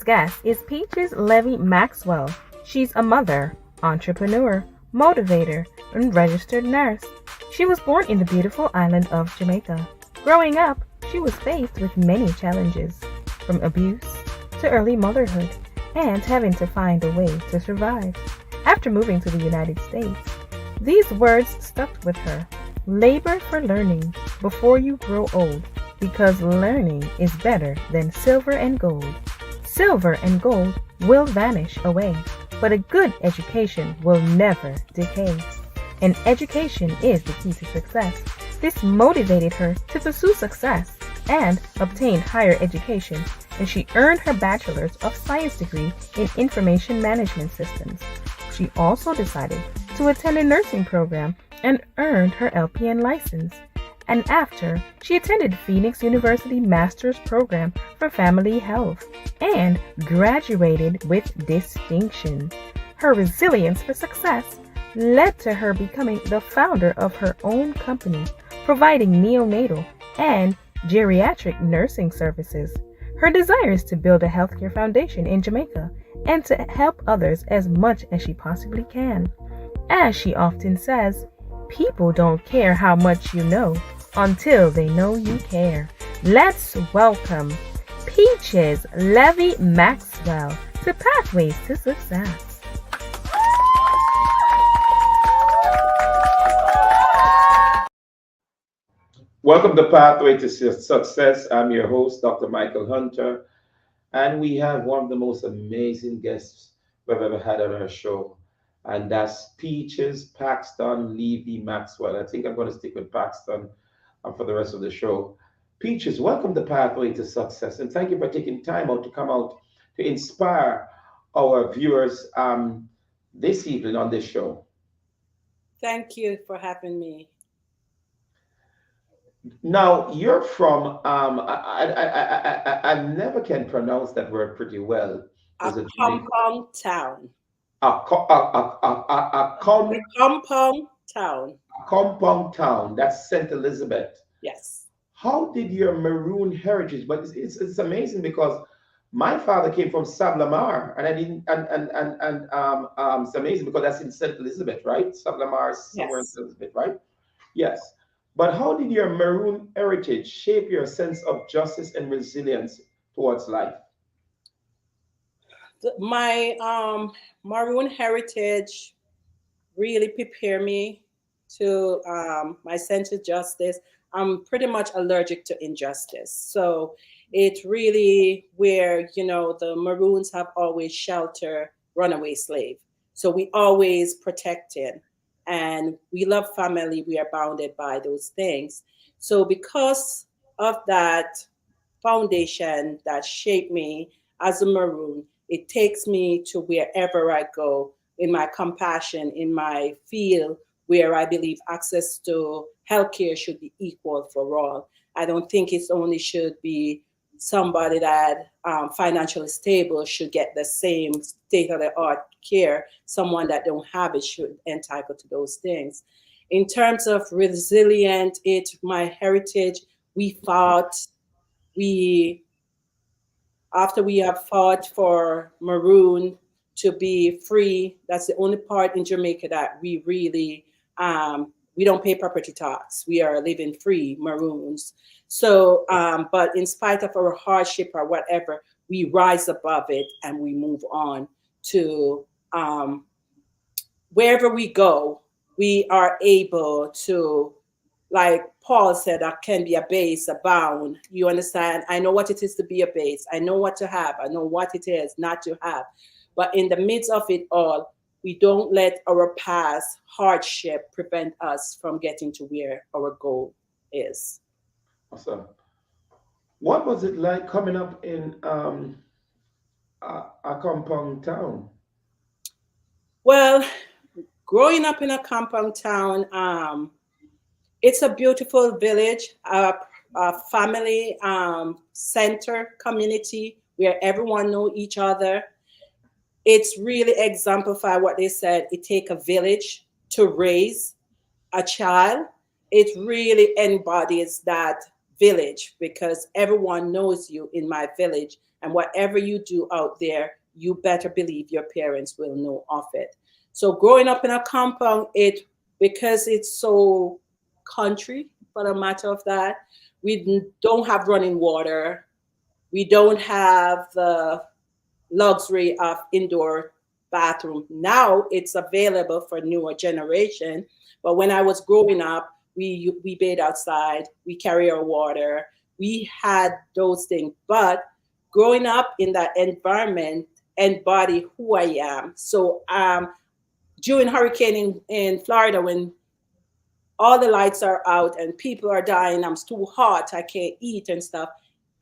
guest is Peaches Levy-Maxwell. She's a mother, entrepreneur, motivator, and registered nurse. She was born in the beautiful island of Jamaica. Growing up, she was faced with many challenges, from abuse to early motherhood, and having to find a way to survive. After moving to the United States, these words stuck with her. Labor for learning before you grow old, because learning is better than silver and gold. Silver and gold will vanish away, but a good education will never decay. And education is the key to success. This motivated her to pursue success and obtained higher education, and she earned her Bachelor's of Science degree in Information Management Systems. She also decided to attend a nursing program and earned her LPN license. And after, she attended Phoenix University Master's Program for Family Health and graduated with distinction. Her resilience for success led to her becoming the founder of her own company, providing neonatal and geriatric nursing services. Her desire is to build a healthcare foundation in Jamaica and to help others as much as she possibly can. As she often says, people don't care how much you know until they know you care. Let's welcome Peaches Levy-Maxwell to Pathways to Success. Welcome to Pathway to Success. I'm your host, Dr. Michael Hunter, and we have one of the most amazing guests we've ever had on our show, and that's Peaches Levy-Maxwell. I think I'm going to stick with Paxton for the rest of the show. Peaches, welcome to Pathway to Success, and thank you for taking time out to come out to inspire our viewers this evening on this show. Thank you for having me. Now, you're from, I never can pronounce that word pretty well. A compound town. A compound town. Compound town. That's St. Elizabeth. Yes. How did your maroon heritage? But it's amazing because my father came from Sablamar, and I didn't. And it's amazing because that's in St. Elizabeth, right? Sablamar is somewhere in St. Elizabeth, right? Yes. But how did your maroon heritage shape your sense of justice and resilience towards life? My maroon heritage really prepared me to my sense of justice. I'm pretty much allergic to injustice. So it's really where, the Maroons have always sheltered runaway slave. So we always protected. And we love family. We are bounded by those things. So because of that foundation that shaped me as a Maroon, it takes me to wherever I go in my compassion, in my field, where I believe access to healthcare should be equal for all. I don't think it only should be somebody that financially stable should get the same state-of-the-art care. Someone that don't have it should entitled to those things. In terms of resilient, it's my heritage. After we have fought for Maroon to be free, that's the only part in Jamaica that we really, we don't pay property tax. We are living free Maroons. So, but in spite of our hardship or whatever, we rise above it and we move on to wherever we go, we are able to, like Paul said, I can be a base, a bound. You understand? I know what it is to be a base. I know what to have. I know what it is not to have. But in the midst of it all, we don't let our past hardship prevent us from getting to where our goal is. Awesome. What was it like coming up in a compound town? Well, growing up in a compound town, it's a beautiful village, a family center community where everyone know each other. It's really exemplify what they said. It take a village to raise a child. It really embodies that village because everyone knows you in my village. And whatever you do out there, you better believe your parents will know of it. So growing up in a compound, because it's so country for the matter of that, we don't have running water. We don't have the luxury of indoor bathroom. Now it's available for newer generation, but when I was growing up, we bathe outside, we carry our water, we had those things. But growing up in that environment embody who I am. So during hurricane in Florida, when all the lights are out and people are dying, I'm too hot, I can't eat and stuff,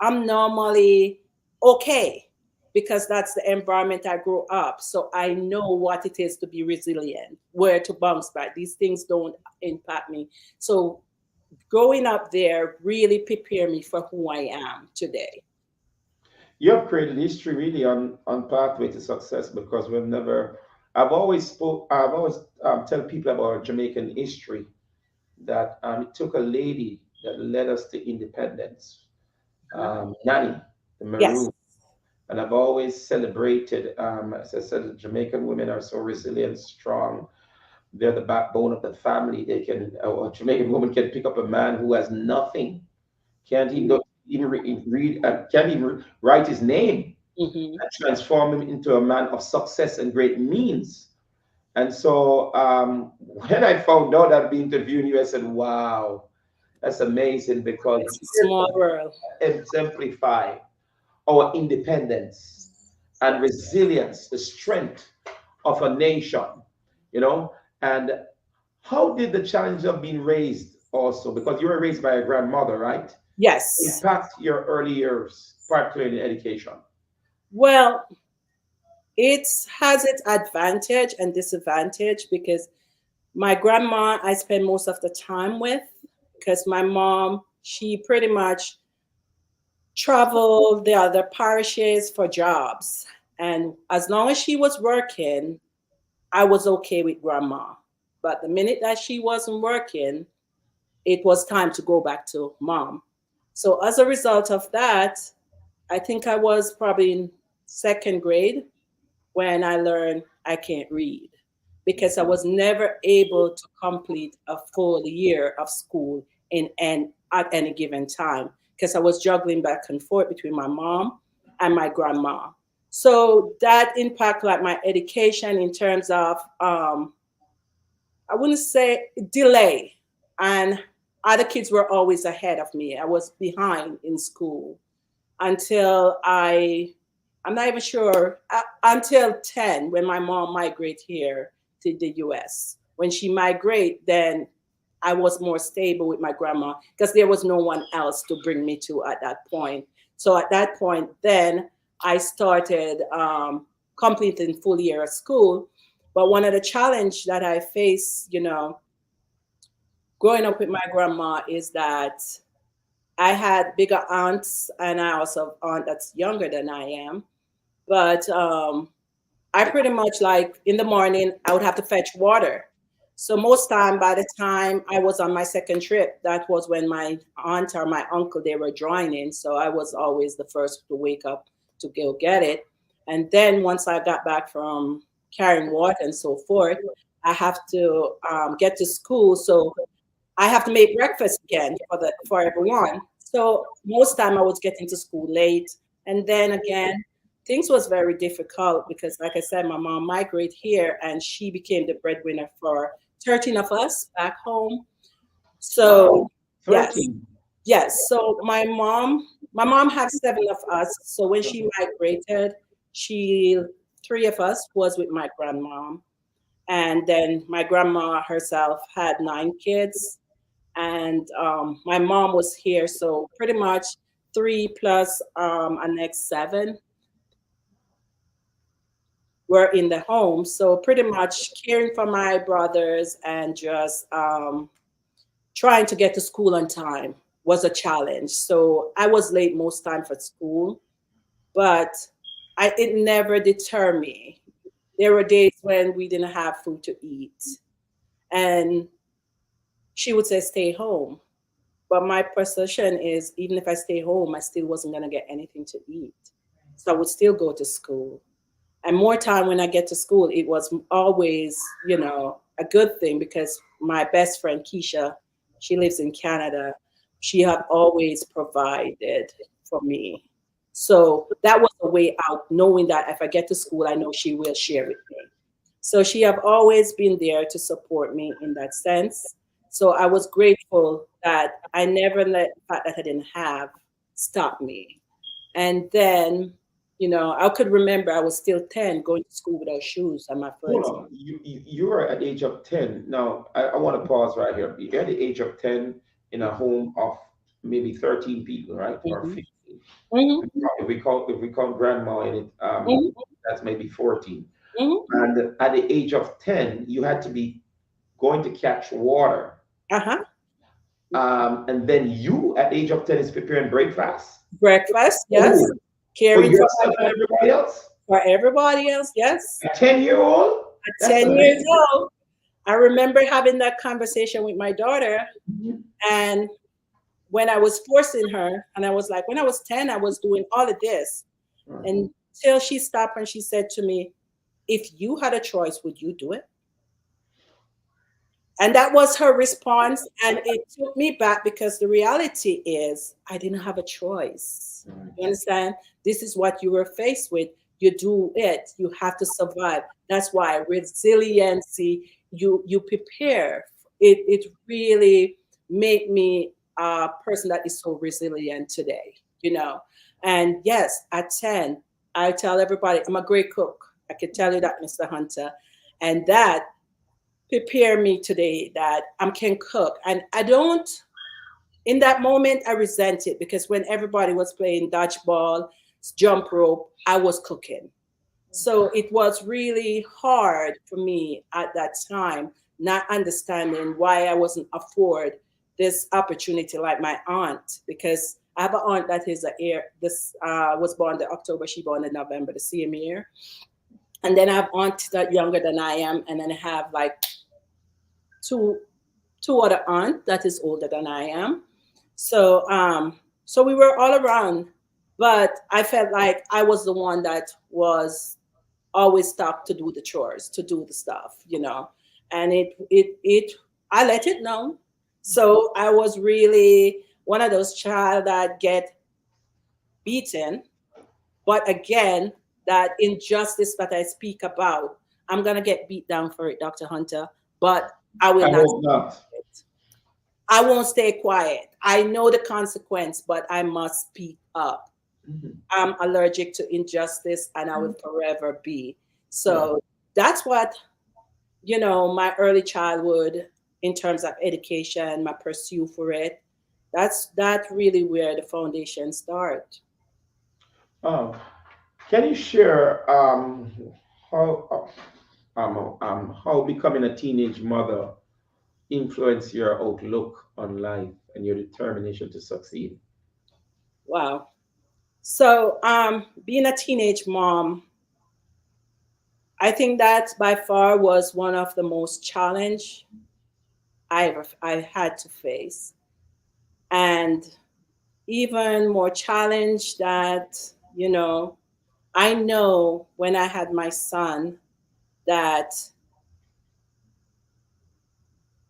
I'm normally okay because that's the environment I grew up. So I know what it is to be resilient, where to bounce back. These things don't impact me. So growing up there really prepared me for who I am today. You have created history really on Pathway to Success because I've always tell people about Jamaican history that it took a lady that led us to independence, Nanny, the Yes. Maroon. And I've always celebrated, as I said, the Jamaican women are so resilient, strong. They're the backbone of the family. A Jamaican woman can pick up a man who has nothing, can't even go, even read, can't even write his name, Mm-hmm. and transform him into a man of success and great means. And so when I found out I'd be interviewing you, I said, wow, that's amazing because It's a small world. exemplify our independence and resilience, the strength of a nation, you know. And how did the challenge of being raised also, because you were raised by a grandmother, right, Yes. impact your early years, particularly in education? Well, it has its advantage and disadvantage because my grandma I spend most of the time with because my mom, she pretty much traveled the other parishes for jobs. And as long as she was working, I was okay with grandma. But the minute that she wasn't working, it was time to go back to mom. So as a result of that, I think I was probably in second grade when I learned I can't read because I was never able to complete a full year of school at any given time because I was juggling back and forth between my mom and my grandma. So that impacted like my education in terms of I wouldn't say delay, and other kids were always ahead of me. I was behind in school until I'm not even sure, until 10 when my mom migrated here to the US. When she migrated, then I was more stable with my grandma because there was no one else to bring me to at that point. So at that point, then I started completing full year of school. But one of the challenge that I face, growing up with my grandma is that I had bigger aunts and I also have aunt that's younger than I am. But I pretty much like in the morning I would have to fetch water. So most time by the time I was on my second trip, that was when my aunt or my uncle they were joining. So I was always the first to wake up to go get it. And then once I got back from carrying water and so forth, I have to get to school. So I have to make breakfast again for everyone. So most time I was getting to school late, and then again things was very difficult because, like I said, my mom migrated here, and she became the breadwinner for 13 of us back home. So Wow, yes, 13. yes. So my mom had seven of us. So when she migrated, she three of us was with my grandmom, and then my grandma herself had nine kids and my mom was here, so pretty much three plus a next seven were in the home. So pretty much caring for my brothers and just trying to get to school on time was a challenge. So I was late most time for school, but it never deterred me. There were days when we didn't have food to eat, and she would say, "Stay home." But my perception is even if I stay home, I still wasn't going to get anything to eat. So I would still go to school. And more time when I get to school, it was always, a good thing because my best friend, Keisha, she lives in Canada. She had always provided for me. So that was a way out, knowing that if I get to school, I know she will share with me. So she have always been there to support me in that sense. So I was grateful that I never let the fact that I didn't have stop me. And then, I could remember I was still 10 going to school without shoes on my Hold first. on. You were at the age of 10. Now, I want to pause right here. You're at the age of 10 in a home of maybe 13 people, right? Or Mhm. 15. Mhm. If we call grandma in it, Mhm. that's maybe 14. Mhm. And at the age of 10, you had to be going to catch water. Uh-huh. And then you at the age of 10 is preparing breakfast. Breakfast, yes. Oh, for Caring for yourself my and everybody else? for everybody else, yes. A 10-year-old? At That's 10 years amazing. old, I remember having that conversation with my daughter. And when I was forcing her, and I was like, when I was 10, I was doing all of this. Mhm. Until she stopped and she said to me, if you had a choice, would you do it? And that was her response. And it took me back because the reality is I didn't have a choice. You understand? This is what you were faced with. You do it. You have to survive. That's why resiliency, you prepare. It really made me a person that is so resilient today. And yes, at 10, I tell everybody I'm a great cook. I can tell you that, Mr. Hunter. And that prepare me today that I can cook. And I don't, in that moment, I resent it because when everybody was playing dodgeball, jump rope, I was cooking. So it was really hard for me at that time, not understanding why I wasn't afford this opportunity like my aunt, because I have an aunt that is a year, this was born in October, she born in November the same year. And then I have aunt that younger than I am, and then I have like two two other aunt that is older than I am. So we were all around, but I felt like I was the one that was always stopped to do the chores, to do the stuff. And it I let it know. So I was really one of those child that get beaten, but again, that injustice that I speak about, I'm gonna get beat down for it, Dr. Hunter, but I will I not. hope not. I won't stay quiet. I know the consequence, but I must speak up. Mhm. I'm allergic to injustice and I will forever be. Yeah. So that's what, my early childhood in terms of education, my pursuit for it, that's really where the foundation start. Um, can you share how how becoming a teenage mother influence your outlook on life and your determination to succeed? Wow. So being a teenage mom, I think that by far was one of the most challenge I had to face. And even more challenge that, I know when I had my son that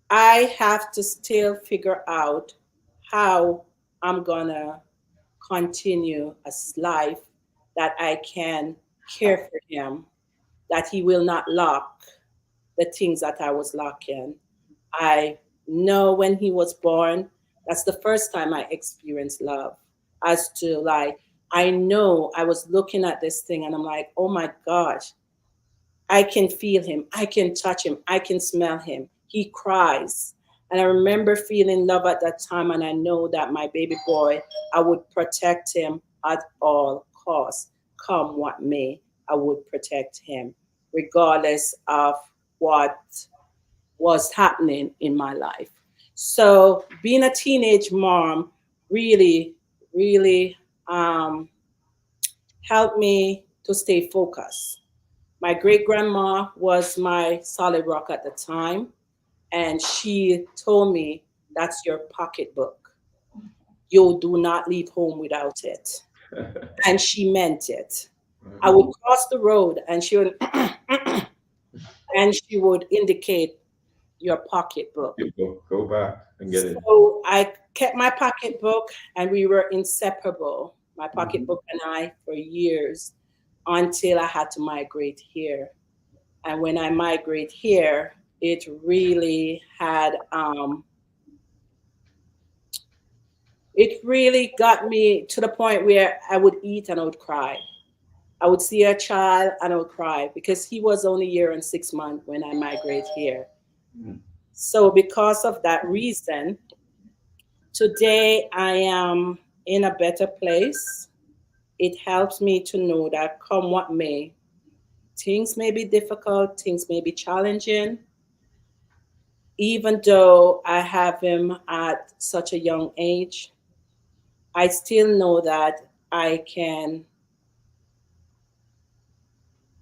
I have to still figure out how I'm gonna continue a life that I can care for him, that he will not lock the things that I was locking. I know when he was born, that's the first time I experienced love. As to like, I know I was looking at this thing and I'm like, oh my gosh, I can feel him, I can touch him, I can smell him. He cries. And I remember feeling love at that time. And I know that my baby boy, I would protect him at all costs. Come what may, I would protect him, regardless of what was happening in my life. So being a teenage mom really, really helped me to stay focused. My great grandma was my solid rock at the time, and she told me, that's your pocketbook. you do not leave home without it. And she meant it. I would cross the road and she would and she would indicate your pocketbook. Go back and get it. So I kept my pocketbook and we were inseparable, my Mhm. pocketbook and I, for years until I had to migrate here. And when I migrate here, it really had, it really got me to the point where I would eat and I would cry. I would see a child and I would cry because he was only a year and 6 months when I migrated here. Mhm. So because of that reason, today I am in a better place. It helps me to know that come what may, things may be difficult, things may be challenging. Even though I have him at such a young age, I still know that I can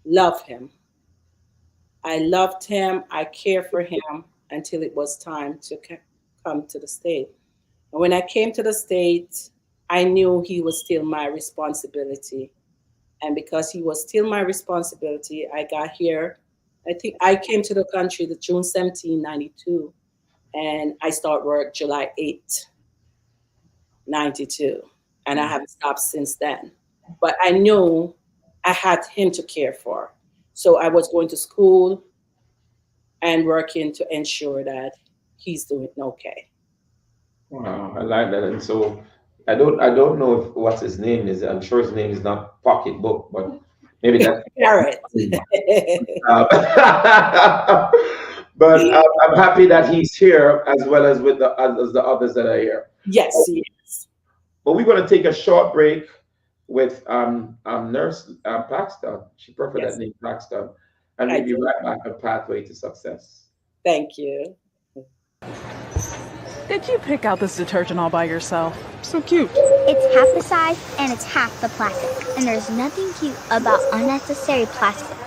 love him. I loved him, I cared for him until it was time to come to the state. And when I came to the state, I knew he was still my responsibility. And because he was still my responsibility, I got here. I think I came to the country the June 17, 92, and I start work July 8, 92. And I haven't stopped since then. But I knew I had him to care for. So I was going to school and working to ensure that he's doing okay. Wow, I like that. And so I don't know if what his name is. I'm sure his name is not Pocketbook, but maybe that's Garrett. but I'm happy that he's here as well as with the others that are here. Yes, yes. But we're going to take a short break with Nurse Paxton. She preferred Yes. that name, Paxton, and I we'll be do. right back on Pathway to Success. Thank you. Did you pick out this detergent all by yourself? So cute. It's half the size and it's half the plastic. And there's nothing cute about unnecessary plastic.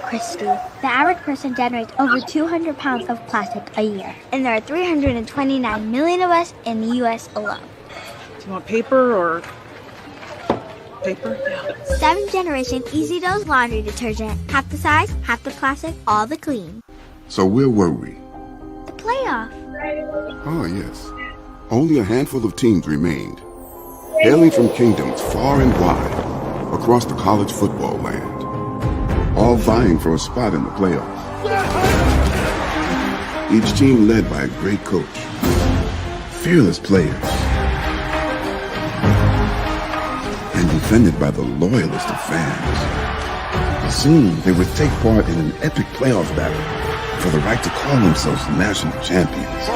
Christy, the average person generates over 200 pounds of plastic a year. And there are 329 million of us in the US alone. Do you want paper or paper? Yeah. 7th generation Easy Dose laundry detergent. Half the size, half the plastic, all the clean. So where were we? The playoff. Oh, yes. Only a handful of teams remained, hailing from kingdoms far and wide across the college football land, all vying for a spot in the playoffs. Each team led by a great coach, fearless players, and defended by the loyalist of fans. Soon, they would take part in an epic playoff battle for the right to call themselves national champions.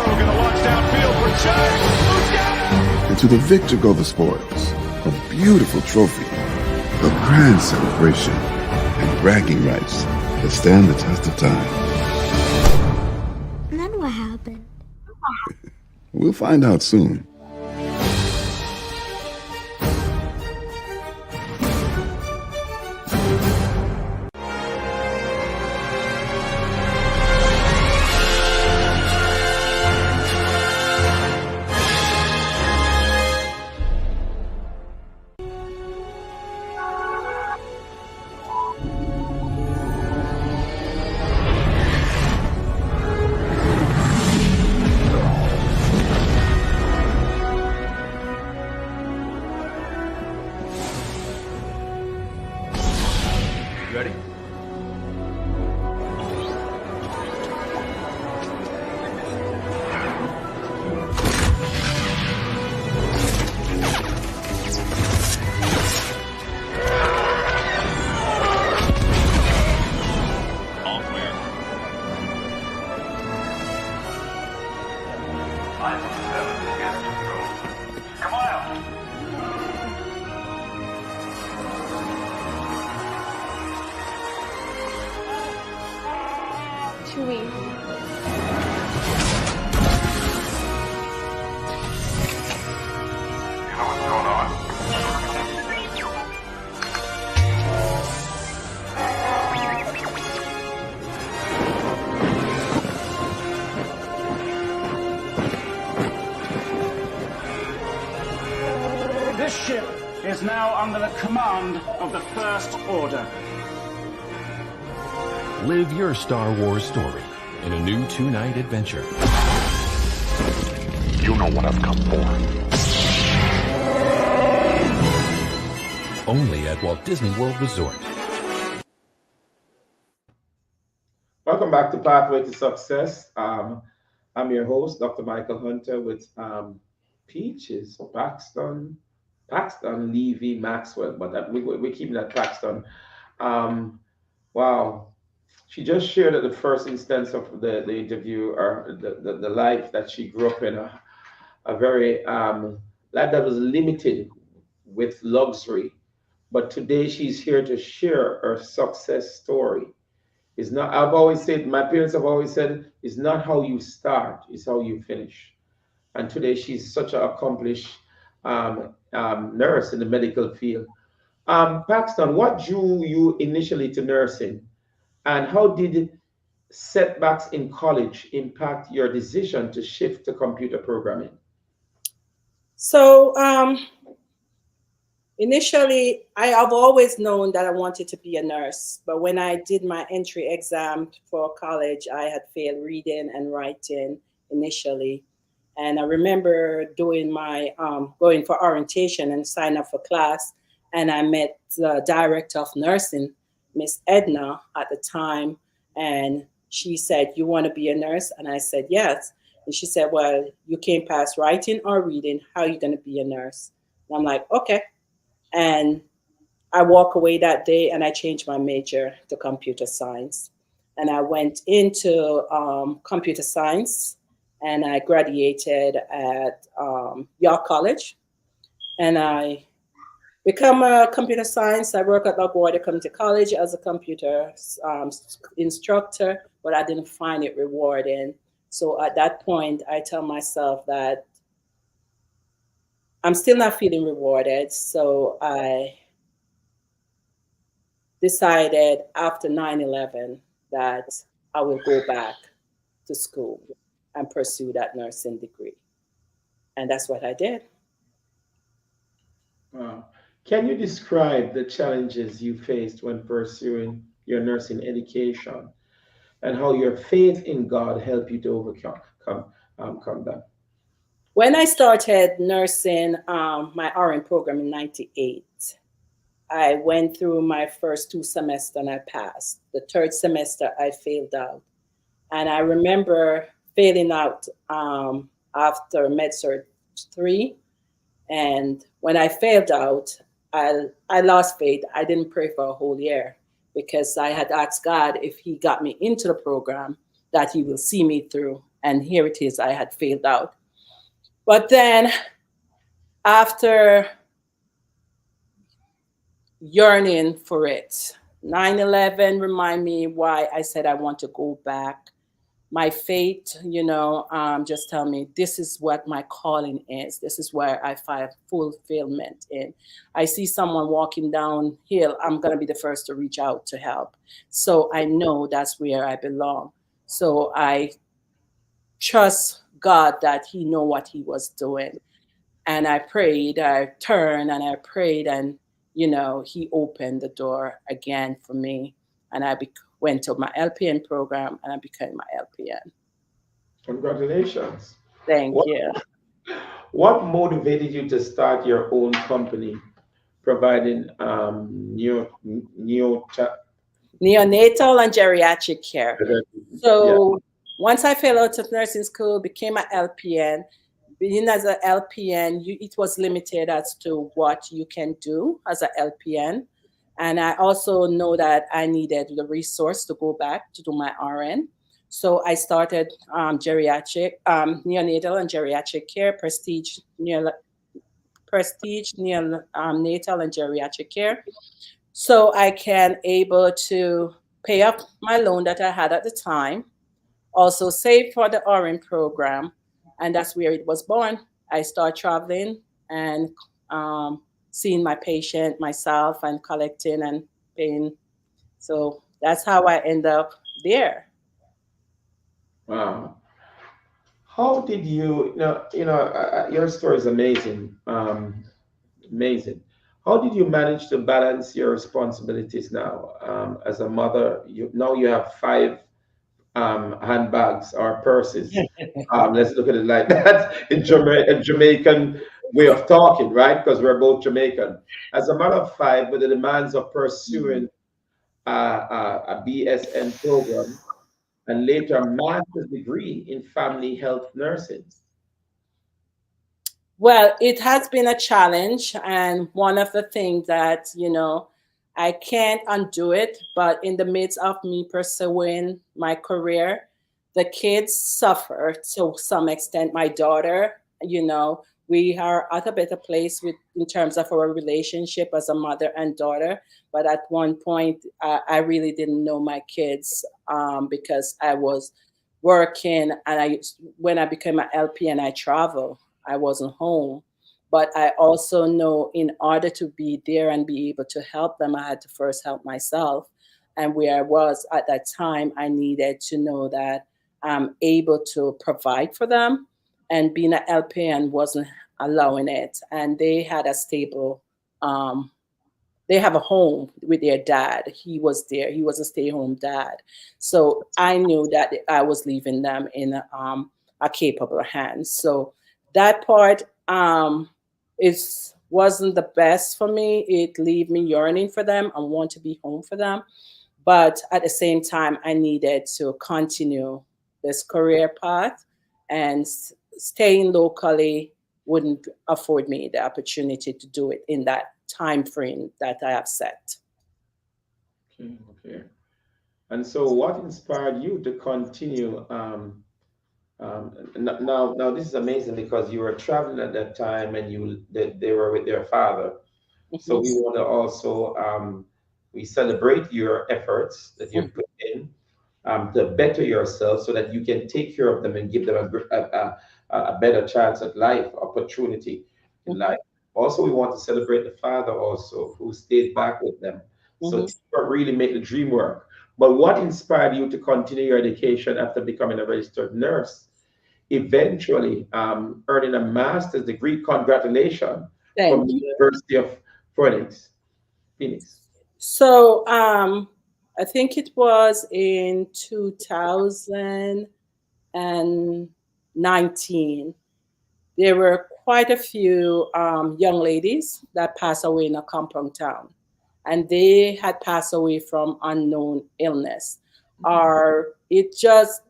And to the victor go the spoils, a beautiful trophy, a grand celebration, and bragging rights that stand the test of time. And then what happened? We'll find out soon. Ready? All clear. Come on out. Chewie. You know what's going on? is now under the command of the First Order. Live your Star Wars story in a new 2-night adventure. You know what I've come for. Only at Walt Disney World Resort. Welcome back to Pathway to Success. I'm your host, Dr. Michael Hunter, with Peaches Paxton Levy-Maxwell, but we're keeping that Paxton. Wow. She just shared at the first instance of the interview, or the life that she grew up in, a very life that was limited with luxury. But today she's here to share her success story. It's not, I've always said, my parents have always said, it's not how you start, it's how you finish. And today she's such an accomplished nurse in the medical field. Paxton, what drew you initially to nursing? And how did setbacks in college impact your decision to shift to computer programming? So initially, I have always known that I wanted to be a nurse. But when I did my entry exam for college, I had failed reading and writing initially. And I remember doing my going for orientation and sign up for class. And I met the director of nursing, Miss Edna, at the time. And she said, "You want to be a nurse?" And I said, "Yes." And she said, "Well, you can't pass writing or reading. How are you going to be a nurse?" And I'm like, "Okay." And I walk away that day and I changed my major to computer science. And I went into computer science and I graduated at York College. And I become a computer science. I work at LaGuardia Community College as a computer instructor, but I didn't find it rewarding. So at that point, I tell myself that I'm still not feeling rewarded. So I decided after 9/11 that I will go back to school and pursue that nursing degree. And that's what I did. Can you describe the challenges you faced when pursuing your nursing education and how your faith in God helped you to overcome them? When I started nursing my RN program in 98, I went through my first 2 semesters and I passed. The 3rd semester, I failed out. And I remember failing out after MedCert 3. And when I failed out, I lost faith. I didn't pray for a whole year because I had asked God if he got me into the program, that he will see me through. And here it is, I had failed out. But then after yearning for it, 9/11 remind me why I said I want to go back. My faith, just tell me this is what my calling is. This is where I find fulfillment in. I see someone walking downhill, I'm going to be the first to reach out to help. So I know that's where I belong. So I trust God that he know what he was doing. And I prayed, I turned and I prayed, and he opened the door again for me. And I went to my LPN program and I became my LPN. Congratulations. Thank you. What motivated you to start your own company providing neonatal and geriatric care? So once I fell out of nursing school, became an LPN. Being as an LPN, it was limited as to what you can do as an LPN. And I also know that I needed the resource to go back to do my RN. So I started neonatal and geriatric care, prestige neonatal and geriatric care. So I can able to pay up my loan that I had at the time, also save for the RN program. And that's where it was born. I started traveling and seeing my patient myself and collecting and paying. So that's how I end up there. Wow. How did your story is amazing. Amazing. How did you manage to balance your responsibilities now as a mother? Now you have five handbags or purses. Let's look at it like that in a Jamaican way of talking, right? Because we're both Jamaican. As a mother of five, with the demands of pursuing a BSN program and later a master's degree in family health nursing. Well, it has been a challenge, and one of the things that, I can't undo it, but in the midst of me pursuing my career, the kids suffer to some extent. My daughter, we are at a better place in terms of our relationship as a mother and daughter. But at one point, I really didn't know my kids because I was working, and when I became an LP and I travel, I wasn't home. But I also know in order to be there and be able to help them, I had to first help myself. And where I was at that time, I needed to know that I'm able to provide for them. And being an LPN wasn't allowing it. And they had a stable, they have a home with their dad. He was there. He was a stay-home dad. So I knew that I was leaving them in a capable hands. So that part is wasn't the best for me. It leave me yearning for them and want to be home for them. But at the same time, I needed to continue this career path, and staying locally wouldn't afford me the opportunity to do it in that time frame that I have set. Okay, okay. And so, what inspired you to continue? Now, this is amazing because you were traveling at that time, and they were with their father. So we want to also we celebrate your efforts that you've put in to better yourself, so that you can take care of them and give them a better chance at life, opportunity in life. Also, we want to celebrate the father also who stayed back with them. So teamwork really make the dream work. But what inspired you to continue your education after becoming a registered nurse? Eventually earning a master's degree. Congratulations from Thank the you. University of Phoenix. Phoenix. So I think it was in 2019. There were quite a few young ladies that passed away in a compound town, and they had passed away from unknown illness, or it just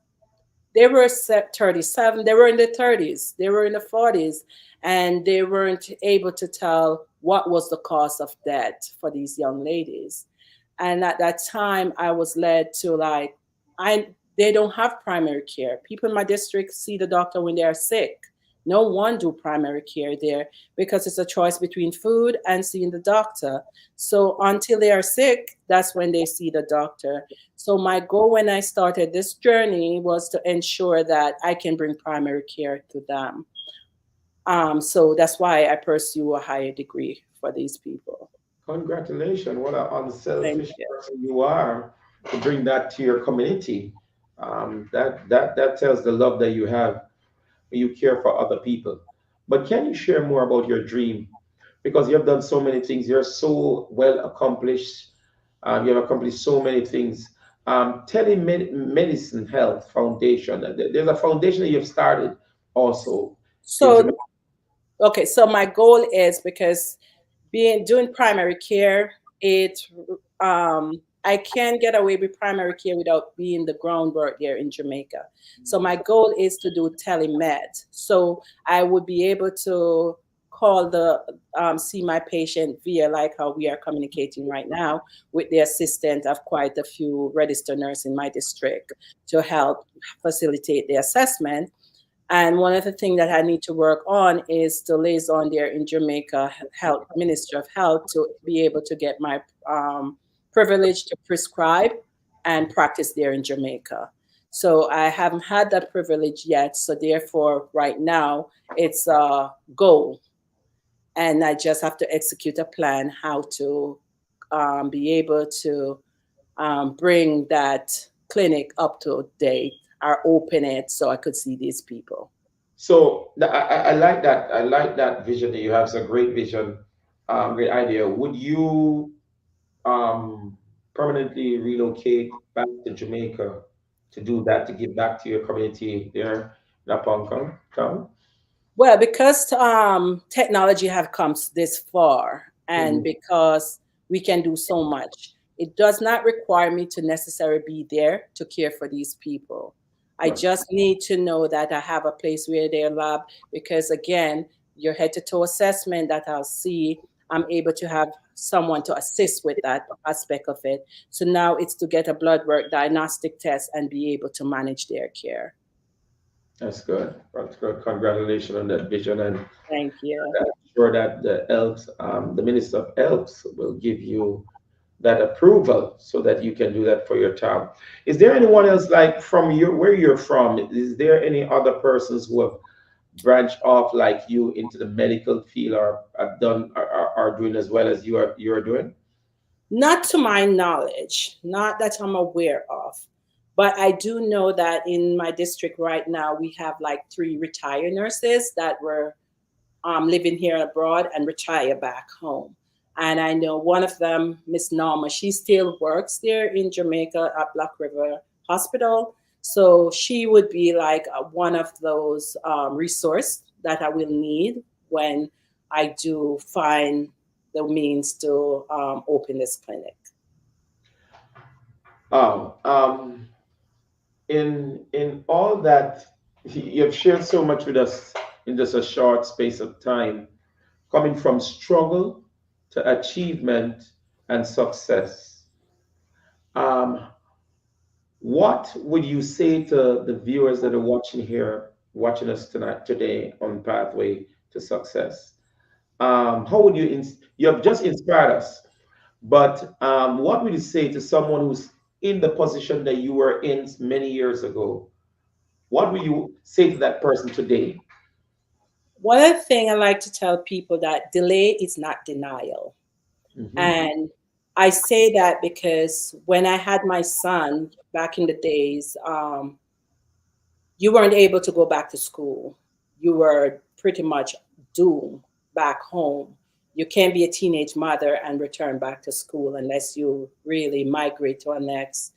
they were 37, they were in their 30s, they were in the 40s, and they weren't able to tell what was the cause of death for these young ladies. And at that time, I was led to I they don't have primary care. People in my district see the doctor when they are sick. No one do primary care there because it's a choice between food and seeing the doctor. So until they are sick, that's when they see the doctor. So my goal when I started this journey was to ensure that I can bring primary care to them. So that's why I pursue a higher degree for these people. Congratulations. What an Thank unselfish you. person you are to bring that to your community. That tells the love that you have when you care for other people. But can you share more about your dream? Because you have done so many things. You're so well accomplished. You have accomplished so many things. Telemedicine Health Foundation. There's a foundation that you've started also in Jamaica. So okay, so my goal is because doing primary care, it I can't get away with primary care without being the groundwork there in Jamaica. So my goal is to do telemed. So I would be able to call see my patient via like how we are communicating right now with the assistant of quite a few registered nurses in my district to help facilitate the assessment. And one of the things that I need to work on is to liaison there in Jamaica Health Minister of Health to be able to get my privilege to prescribe and practice there in Jamaica. So I haven't had that privilege yet. So therefore, right now, it's a goal. And I just have to execute a plan how to be able to bring that clinic up to date or open it so I could see these people. So I like that. I like that vision that you have. It's a great vision. Great idea. Would you permanently relocate back to Jamaica to do that, to give back to your community there in Upon Town? Well, because technology have come this far, and Mhm. because we can do so much, it does not require me to necessarily be there to care for these people. I Right. just need to know that I have a place where they lab, because again, your head to toe assessment that I'll see, I'm able to have someone to assist with that aspect of it. So now it's to get a blood work diagnostic test and be able to manage their care. That's good. That's good. Congratulations on that vision, and Thank you. I'm sure that the Elks, the Minister of Elks, will give you that approval so that you can do that for your town. Is there anyone else, like from your where you're from? Is there any other persons who have branched off like you into the medical field, or have done, are doing as well as you are doing? Not to my knowledge, not that I'm aware of. But I do know that in my district right now, we have like three retired nurses that were living here abroad and retire back home. And I know one of them, Miss Norma, she still works there in Jamaica at Black River Hospital. So she would be like one of those resource that I will need when I do find the means to open this clinic. Um, um, in all that you have shared so much with us in just a short space of time, coming from struggle to achievement and success. Um, what would you say to the viewers that are watching here, watching us tonight, today on Pathway to Success? How would you have just inspired us, but what would you say to someone who's in the position that you were in many years ago? What will you say to that person today? One other thing I like to tell people that delay is not denial. Mhm. And I say that because when I had my son back in the days, you weren't able to go back to school. You were pretty much doomed back home. You can't be a teenage mother and return back to school unless you really migrate to a next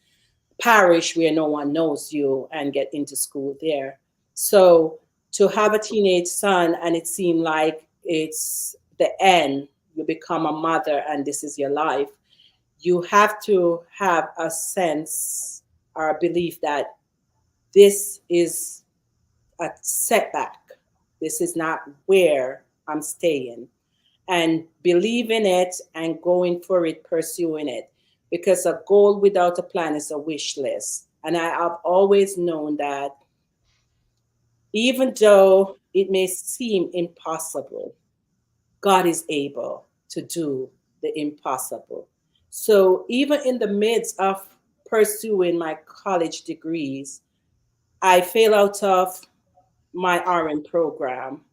parish where no one knows you and get into school there. So to have a teenage son and it seemed like it's the end, you become a mother and this is your life, you have to have a sense or a belief that this is a setback. This is not where I'm staying. And believe in it and going for it, pursuing it. Because a goal without a plan is a wish list. And I have always known that even though it may seem impossible, God is able to do the impossible. So even in the midst of pursuing my college degrees, I fail out of my RN program.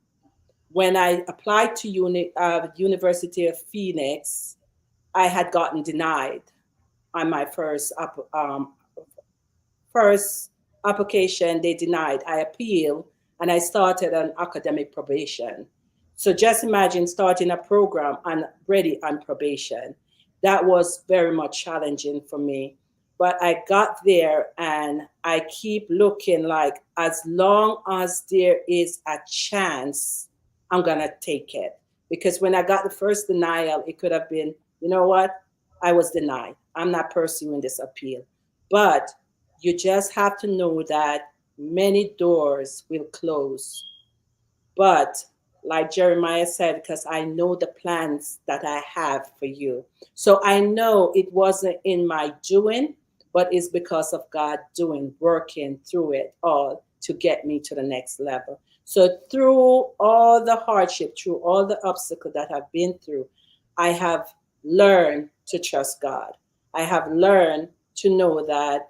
When I applied to University of Phoenix, I had gotten denied on my first application. They denied. I appealed and I started an academic probation. So just imagine starting a program and ready on probation. That was very much challenging for me. But I got there and I keep looking like as long as there is a chance, I'm going to take it. Because when I got the first denial, it could have been, you know what? I was denied. I'm not pursuing this appeal. But you just have to know that many doors will close. But like Jeremiah said, because I know the plans that I have for you. So I know it wasn't in my doing, but it's because of God doing, working through it all to get me to the next level. So through all the hardship, through all the obstacles that I've been through, I have learned to trust God. I have learned to know that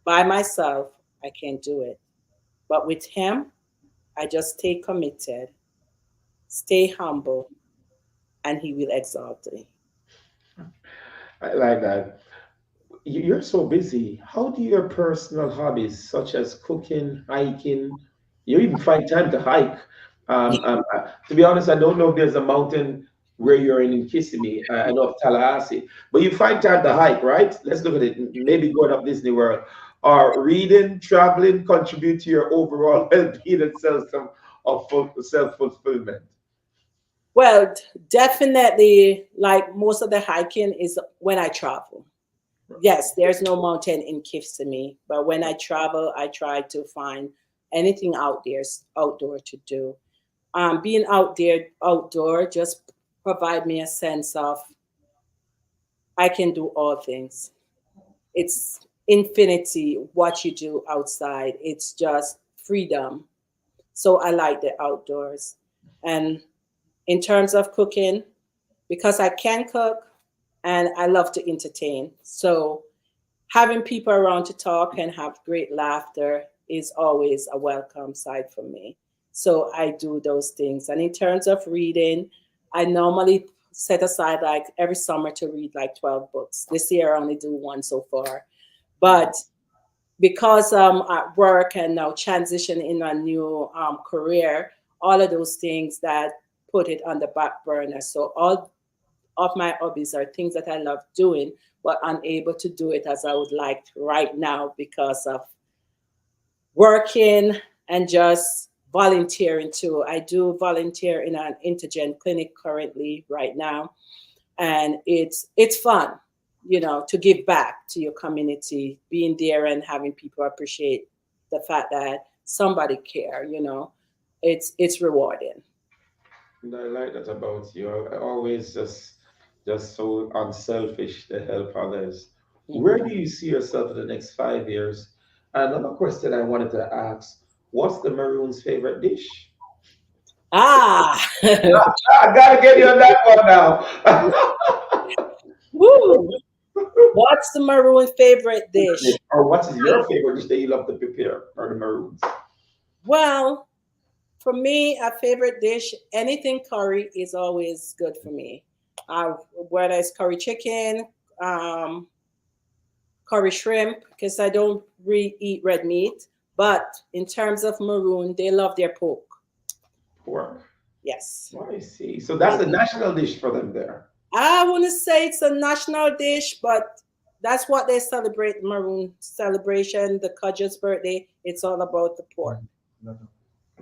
by myself, I can't do it. But with Him, I just stay committed, stay humble, and He will exalt me. I like that. You're so busy. How do your personal hobbies, such as cooking, hiking, you even find time to hike? To be honest, I don't know if there's a mountain where you're in Kissimmee, I know of Tallahassee, but you find time to hike, right? Let's look at it. Maybe going up Disney World, or reading, traveling, contribute to your overall well-being and self fulfillment. Well, definitely, like most of the hiking is when I travel. Yes, there's no mountain in Kissimmee, but when I travel, I try to find anything out there, outdoor to do. Being out there, outdoor, just provide me a sense of I can do all things. It's infinity what you do outside. It's just freedom. So I like the outdoors. And in terms of cooking, because I can cook and I love to entertain. So having people around to talk and have great laughter is always a welcome side for me. So I do those things. And in terms of reading, I normally set aside like every summer to read like 12 books. This year I only do one so far. But because at work and now transition in a new career, all of those things that put it on the back burner. So all of my hobbies are things that I love doing, but unable to do it as I would like right now because of working and just volunteering too. I do volunteer in an intergen clinic currently right now, and it's fun, to give back to your community, being there and having people appreciate the fact that somebody care. It's rewarding. And I like that about you. Always just so unselfish to help others. Where Mhm. do you see yourself in the next 5 years? And another question I wanted to ask, what's the Maroon's favorite dish? Ah, I gotta get you on that one now. woo! What's the maroon favorite dish? Or what is your favorite dish that you love to prepare for the Maroons? Well, for me, a favorite dish, anything curry is always good for me. Whether it's curry chicken, um, curry shrimp, because I don't really eat red meat. But in terms of maroon, they love their pork. Pork. Yes. Oh, I see. So that's the national dish for them there. I wouldn't say it's a national dish, but that's what they celebrate maroon celebration, the Kudger's birthday. It's all about the pork.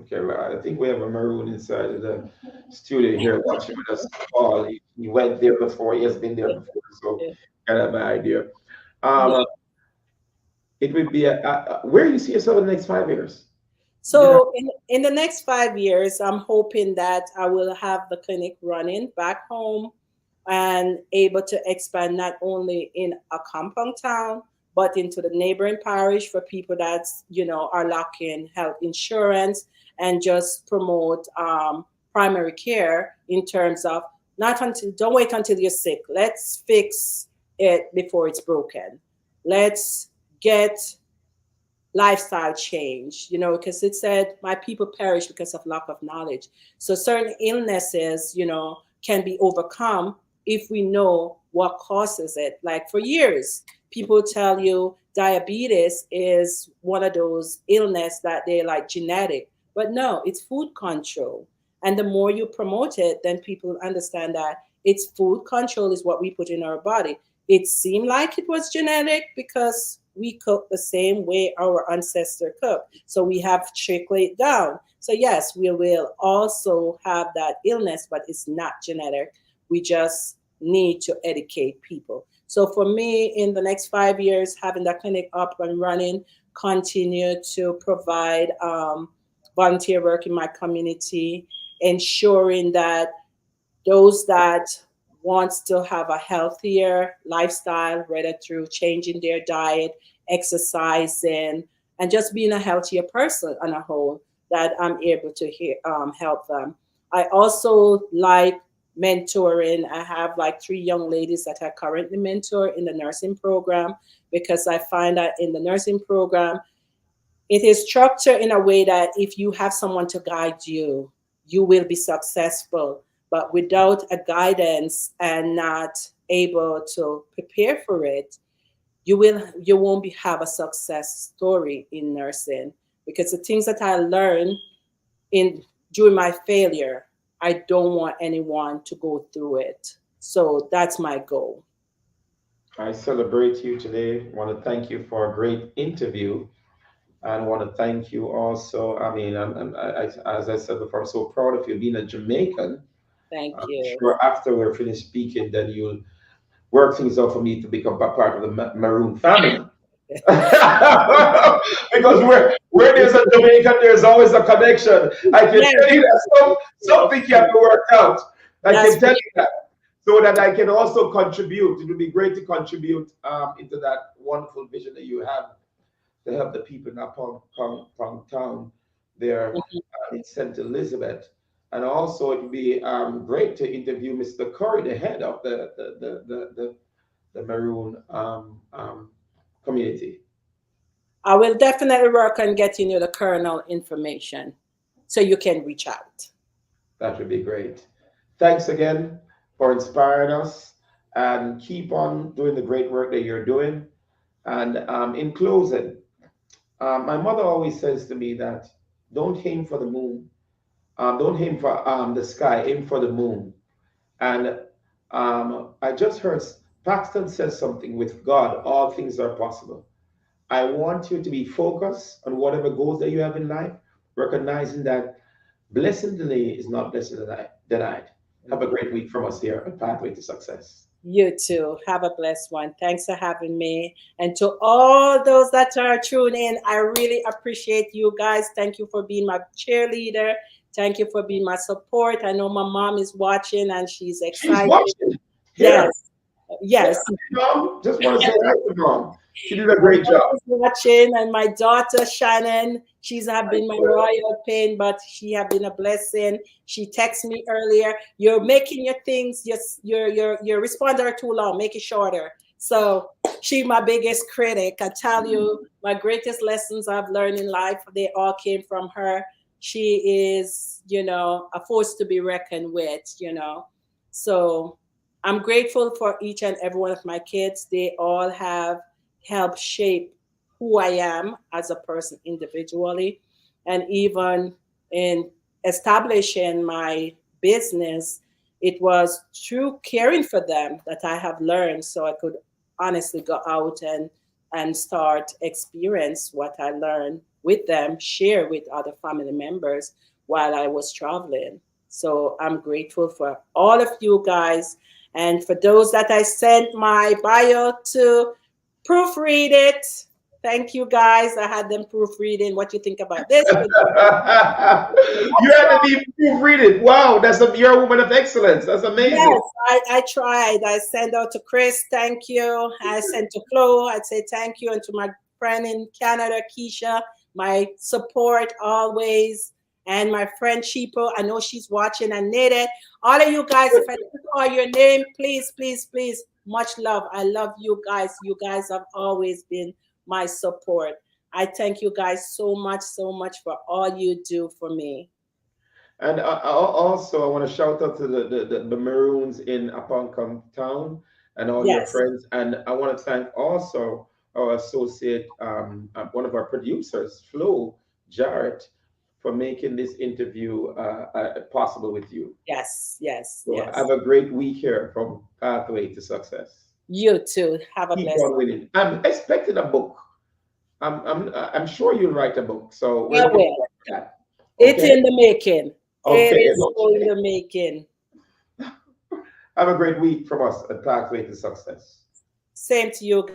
Okay, well, I think we have a Maroon inside of the studio here watching with us. Paul, he went there before. He has been there before, so Yeah. kind of an idea. Yeah. Um, it would be where do you see yourself in the next 5 years? Yeah. So in the next 5 years, I'm hoping that I will have the clinic running back home and able to expand not only in a compound town, but into the neighboring parish for people that, are lacking health insurance, and just promote primary care in terms of don't wait until you're sick. Let's fix it before it's broken. Let's get lifestyle change, because it said, my people perish because of lack of knowledge. So certain illnesses, can be overcome if we know what causes it. Like for years, people tell you diabetes is one of those illness that they like genetic, but no, it's food control. And the more you promote it, then people understand that it's food control is what we put in our body. It seemed like it was genetic because we cook the same way our ancestor cooked. So we have trickled it down. So yes, we will also have that illness, but it's not genetic. We just need to educate people. So for me, in the next 5 years, having that clinic up and running, continue to provide volunteer work in my community, ensuring that those that wants to have a healthier lifestyle, whether through changing their diet, exercising, and just being a healthier person on a whole, that I'm able to help them. I also like mentoring. I have like 3 young ladies that I currently mentor in the nursing program, because I find that in the nursing program, it is structured in a way that if you have someone to guide you, you will be successful. But without a guidance and not able to prepare for it, you won't have a success story in nursing, because the things that I learned in during my failure, I don't want anyone to go through it. So that's my goal. I celebrate you today. I want to thank you for a great interview. And I want to thank you also. I mean, as I said before, I'm so proud of you being a Jamaican. Thank I'm you. sure after we're finished speaking, then you'll work things out for me to become a part of the Maroon family. Because where there's a Jamaican, there's always a connection. I can Yes. tell you that something can be worked out. I That's can tell you that. So that I can also contribute. It would be great to contribute into that wonderful vision that you have to help the people in Pong Town there in St. Elizabeth. And also, it would be great to interview Mr. Curry, the head of the Maroon community. I will definitely work on getting you the kernel information so you can reach out. That would be great. Thanks again for inspiring us, and keep on doing the great work that you're doing. And in closing, my mother always says to me that don't aim for the moon, don't aim for the sky, aim for the moon. And I just heard Paxton says something, with God, all things are possible. I want you to be focused on whatever goals that you have in life, recognizing that blessing delayed is not blessing denied. Have a great week from us here on Pathway to Success. You too. Have a blessed one. Thanks for having me. And to all those that are tuning in, I really appreciate you guys. Thank you for being my cheerleader. Thank you for being my support. I know my mom is watching and she's excited. She's watching. Yes. Yes. Mom, just want to say hi to Mom. She did a great job. Watching, and my daughter Shannon, she's have been my royal pain, but she have been a blessing. She texted me earlier. You're making your things, your responder are too long. Make it shorter. So she my biggest critic. I tell you, my greatest lessons I've learned in life, they all came from her. She is, a force to be reckoned with. So I'm grateful for each and every one of my kids. They all have helped shape who I am as a person individually. And even in establishing my business, it was through caring for them that I have learned, so I could honestly go out and start experience what I learned with them, share with other family members while I was traveling. So I'm grateful for all of you guys. And for those that I sent my bio to proofread it, thank you guys. I had them proofreading. What you think about this? You had to be proofread it. Wow, you're a woman of excellence. That's amazing. Yes, I tried. I sent out to Chris, thank you. I sent to Chloe, I'd say thank you. And to my friend in Canada, Keisha, my support always. And my friend Chipo, I know she's watching, and Nede. All of you guys, if I didn't call your name, please, please, please, much love. I love you guys. You guys have always been my support. I thank you guys so much for all you do for me. And also, I want to shout out to the Maroons in Aponcom Town and all your friends. And I want to thank also our associate, one of our producers, Flo Jarrett, for making this interview possible with you. Yes. So have a great week here from Pathway to Success. You too. Have a Keep blessed on winning. I'm expecting a book. I'm sure you'll write a book. So I will. Okay? It's in the making. Okay. It is in the making. Have a great week from us at Pathway to Success. Same to you.